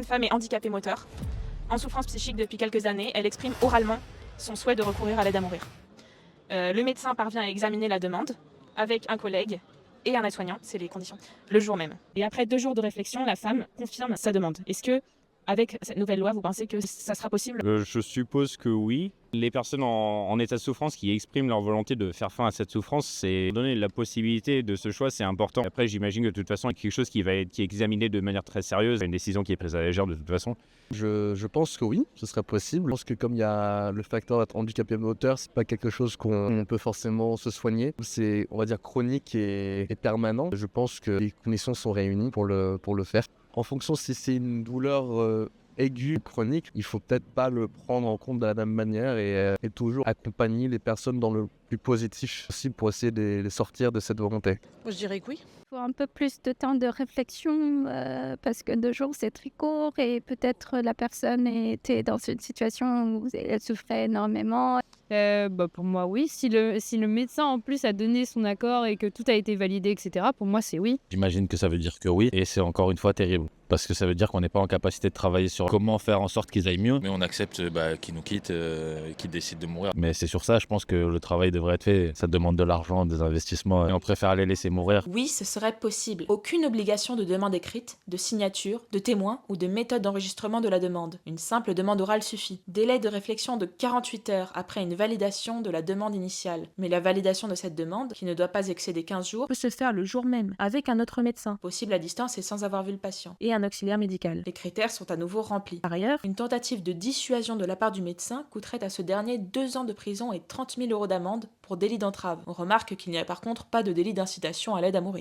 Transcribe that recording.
femme est handicapée moteur. En souffrance psychique depuis quelques années, elle exprime oralement son souhait de recourir à l'aide à mourir. Le médecin parvient à examiner la demande avec un collègue et un aide-soignant, c'est les conditions, le jour même. Et après 2 jours de réflexion, la femme confirme sa demande. Est-ce que, avec cette nouvelle loi, vous pensez que ça sera possible ? Je suppose que oui. Les personnes en état de souffrance qui expriment leur volonté de faire fin à cette souffrance, c'est donner la possibilité de ce choix, c'est important. Après, j'imagine que de toute façon, il y a quelque chose qui est examiné de manière très sérieuse, une décision qui est prise à la légère de toute façon. Je pense que oui, ce serait possible. Je pense que comme il y a le facteur d'être handicapé moteur, c'est pas quelque chose qu'on peut forcément se soigner. C'est, on va dire, chronique et permanent. Je pense que les conditions sont réunies pour le faire. En fonction si c'est une douleur aiguë, chronique, il faut peut-être pas le prendre en compte de la même manière et toujours accompagner les personnes dans le plus positif possible pour essayer de les sortir de cette volonté. Je dirais que oui. Il faut un peu plus de temps de réflexion parce que 2 jours c'est très court et peut-être la personne était dans une situation où elle souffrait énormément. Pour moi, oui. Si le médecin en plus a donné son accord et que tout a été validé, etc., pour moi, c'est oui. J'imagine que ça veut dire que oui, et c'est encore une fois terrible. Parce que ça veut dire qu'on n'est pas en capacité de travailler sur comment faire en sorte qu'ils aillent mieux. Mais on accepte qu'ils nous quittent, qu'ils décident de mourir. Mais c'est sur ça, je pense que le travail devrait être fait. Ça demande de l'argent, des investissements, et on préfère les laisser mourir. Oui, ce serait possible. Aucune obligation de demande écrite, de signature, de témoin ou de méthode d'enregistrement de la demande. Une simple demande orale suffit. Délai de réflexion de 48 heures après une validation de la demande initiale. Mais la validation de cette demande, qui ne doit pas excéder 15 jours, Peut se faire le jour même, avec un autre médecin possible à distance et sans avoir vu le patient. et un auxiliaire médical. Les critères sont à nouveau remplis. Par ailleurs, Une tentative de dissuasion de la part du médecin coûterait à ce dernier 2 ans de prison et 30 000 € d'amende pour délit d'entrave. On remarque qu'il n'y a par contre pas de délit d'incitation à l'aide à mourir.